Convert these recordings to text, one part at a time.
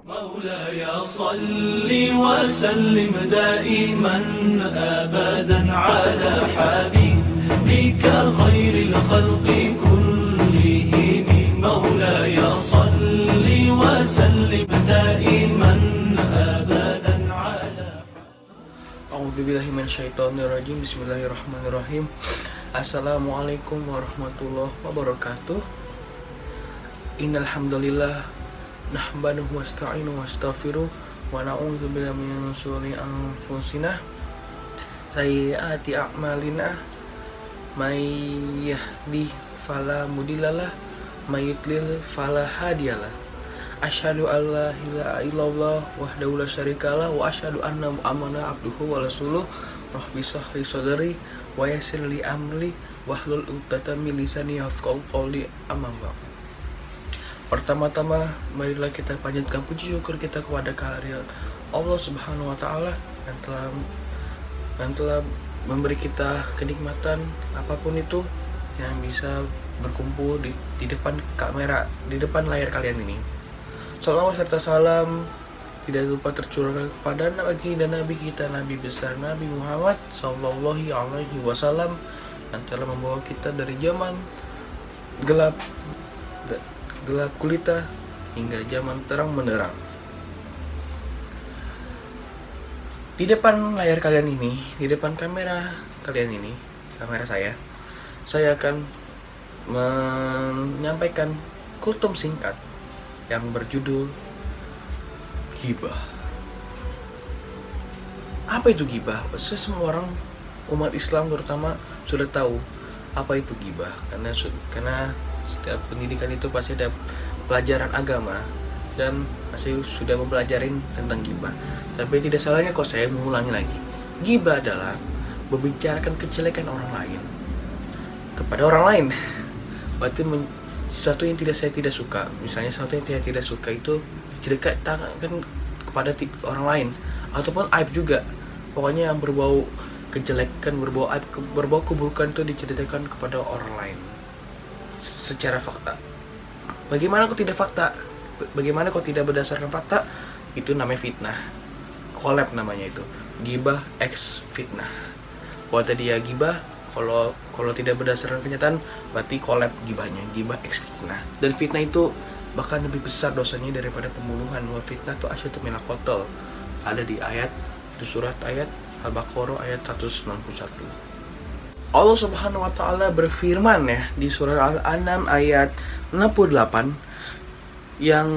مولاي صل وسلم دائما أبدا على حبيبك خير الخلق كلهم مولاي صل وسلم دائما أبدا على A'udzubillahi minasyaitonirrajim. Bismillahirrahmanirrahim. Assalamualaikum warahmatullahi wabarakatuh. Innal hamdalillah nahmaduhu wasta'inu wastaghfiruh wa na'udzubillahi min shururi anfusina sayyiati a'malina may yahdi fala mudhillalah may yudlil fala hadiyalah. Asyhadu an la ilaha illallah wahdahu la syarikalah wa asyhadu anna Muhammadan abduhu wa rasuluh. Rabbi shrah li sadri wa yassir li amri wahlul 'uqdatam min lisani yafqahu qawli. Amma ba'd. Pertama-tama marilah kita panjatkan puji syukur kita kepada kehadirat Allah Subhanahu wa taala yang telah memberi kita kenikmatan apapun itu yang bisa berkumpul di depan kamera, di depan layar kalian ini. Salawat serta salam tidak lupa tercurahkan kepada baginda Nabi kita, Nabi besar Nabi Muhammad Sallallahu Alaihi Wasallam yang telah membawa kita dari zaman gelap gulita hingga zaman terang benderang. Di depan layar kalian ini, di depan kamera kalian ini, kamera saya akan menyampaikan kultum singkat yang berjudul ghibah. Apa itu ghibah? Pasti semua orang umat Islam terutama sudah tahu apa itu ghibah, karena setiap pendidikan itu pasti ada pelajaran agama dan pasti sudah mempelajarin tentang ghibah. Tapi tidak salahnya kok saya mengulangi lagi. Ghibah adalah membicarakan kejelekan orang lain kepada orang lain. Berarti sesuatu yang saya tidak suka, misalnya sesuatu yang saya tidak suka itu diceritakan kepada orang lain, ataupun aib juga, pokoknya yang berbau kejelekan, berbau aib, berbau keburukan itu diceritakan kepada orang lain secara fakta. Bagaimana kok tidak fakta? Bagaimana kok tidak berdasarkan fakta? Itu namanya fitnah. Collab namanya itu. Ghibah X fitnah. Buat tadi ya ghibah, kalau tidak berdasarkan kenyataan berarti collab gibahnya, ghibah X fitnah. Dan fitnah itu bahkan lebih besar dosanya daripada pembunuhan. Wa fitnah itu asyaddu minal qatl. Ada di surat ayat Al-Baqarah ayat 191. Allah Subhanahu wa taala berfirman ya di surah Al-An'am ayat 68 yang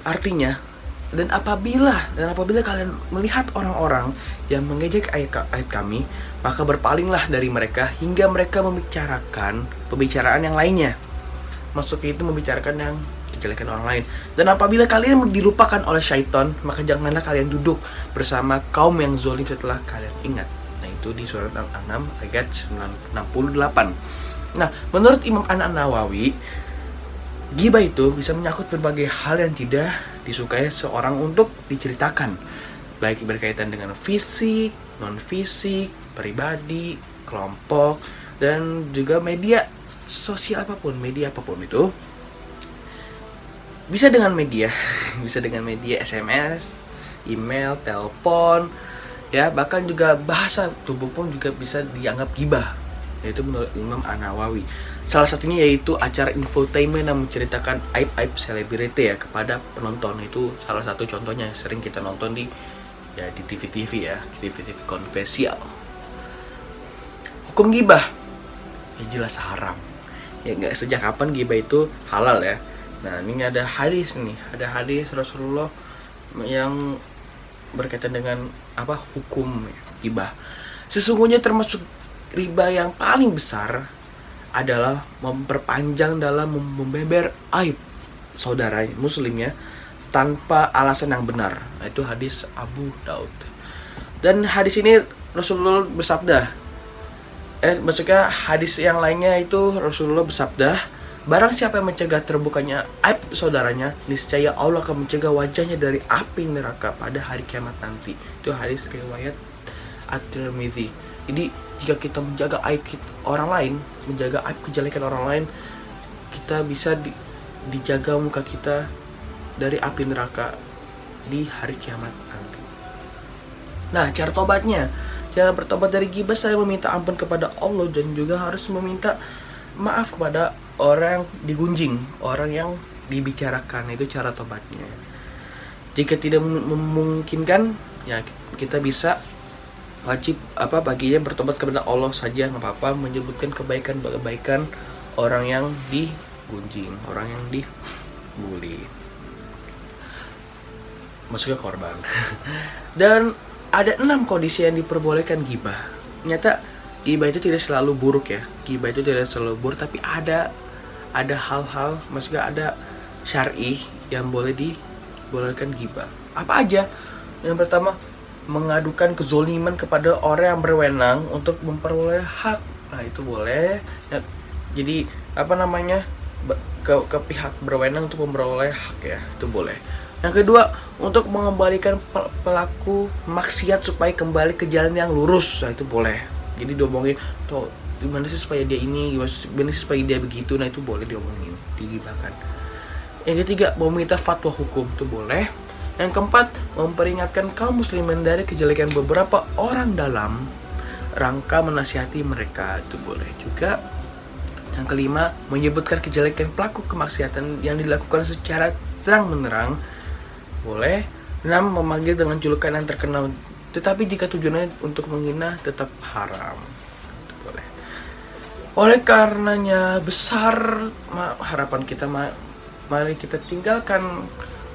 artinya dan apabila kalian melihat orang-orang yang mengejek ayat kami, maka berpalinglah dari mereka hingga mereka membicarakan pembicaraan yang lainnya. Maksudnya itu membicarakan yang kejelekan orang lain. Dan apabila kalian dilupakan oleh syaitan, maka janganlah kalian duduk bersama kaum yang zalim setelah kalian ingat. Nah, itu di surat Al-An'am ayat 68. Nah, menurut Imam An-Nawawi, ghibah itu bisa menyangkut berbagai hal yang tidak disukai seorang untuk diceritakan, baik berkaitan dengan fisik, non-fisik, pribadi, kelompok, dan juga media sosial apapun, media apapun itu. Bisa dengan media SMS, email, telepon, ya bahkan juga bahasa tubuh pun juga bisa dianggap ghibah. Yaitu menurut Imam An-Nawawi. Salah satunya yaitu acara infotainment yang menceritakan aib-aib selebriti ya kepada penonton. Itu salah satu contohnya yang sering kita nonton di TV-TV ya, TV-TV konvensional. Hukum ghibah ya jelas haram. Ya nggak sejak kapan ghibah itu halal ya. Nah, ini ada hadis Rasulullah yang berkaitan dengan hukum ghibah. Sesungguhnya termasuk riba yang paling besar adalah memperpanjang dalam membeber aib saudara muslimnya tanpa alasan yang benar. Nah, itu hadis Abu Daud. Dan hadis ini Rasulullah bersabda, maksudnya hadis yang lainnya itu Rasulullah bersabda, barang siapa yang mencegah terbukanya aib saudaranya, niscaya Allah akan mencegah wajahnya dari api neraka pada hari kiamat nanti. Itu hadis riwayat At-Tirmidzi. Jadi jika kita menjaga aib orang lain, menjaga aib kejelekan orang lain, kita bisa dijaga muka kita dari api neraka di hari kiamat nanti. Nah, cara tobatnya, cara bertobat dari ghibah, saya meminta ampun kepada Allah dan juga harus meminta maaf kepada orang yang digunjing, orang yang dibicarakan. Itu cara tobatnya. Jika tidak memungkinkan, ya kita bisa wajib baginya bertobat kepada Allah saja, nggak apa-apa, menyebutkan kebaikan orang yang digunjing, orang yang dibully, maksudnya korban. Dan ada 6 kondisi yang diperbolehkan ghibah. Nyata ghibah itu tidak selalu buruk ya. Ghibah itu tidak selalu buruk, tapi ada hal-hal, maksudnya ada syar'i yang boleh dibolehkan ghibah. Apa aja? Yang pertama, mengadukan kezoliman kepada orang yang berwenang untuk memperoleh hak. Nah, itu boleh. Ya, jadi ke pihak berwenang untuk memperoleh hak, ya, itu boleh. Yang kedua, untuk mengembalikan pelaku maksiat supaya kembali ke jalan yang lurus. Nah, itu boleh. Jadi diomongin, tuh gimana sih supaya dia ini, gimana sih supaya dia begitu. Nah, itu boleh diomongin, digibahkan. Yang ketiga, meminta fatwa hukum, itu boleh. Yang keempat, memperingatkan kaum muslimin dari kejelekan beberapa orang dalam rangka menasihati mereka, itu boleh juga. Yang kelima, menyebutkan kejelekan pelaku kemaksiatan yang dilakukan secara terang-menerang, boleh. 6, memanggil dengan julukan yang terkenal, tetapi jika tujuannya untuk menghina tetap haram, itu boleh. Oleh karenanya besar harapan kita, mari kita tinggalkan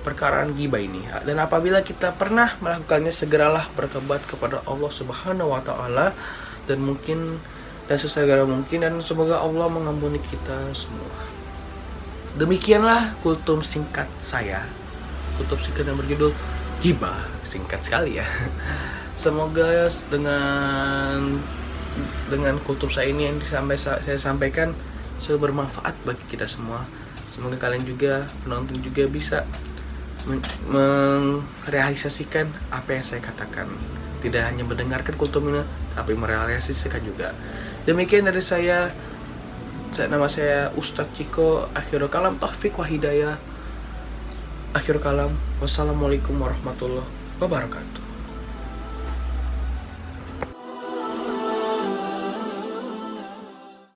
perkaraan ghibah ini. Dan apabila kita pernah melakukannya, segeralah bertobat kepada Allah Subhanahu wa taala dan sesegera mungkin, dan semoga Allah mengampuni kita semua. Demikianlah kultum singkat saya. Kultum singkat yang berjudul ghibah, singkat sekali ya. Semoga dengan kultum saya ini yang saya sampaikan bermanfaat bagi kita semua. Semoga kalian juga, penonton juga, bisa merealisasikan apa yang saya katakan. Tidak hanya mendengarkan kultum ini, tapi merealisasikan juga. Demikian dari saya. Nama saya Ustadz Ciko. Akhirul kalam, taufik wa hidayah. Akhirul kalam. Wassalamualaikum warahmatullahi wabarakatuh.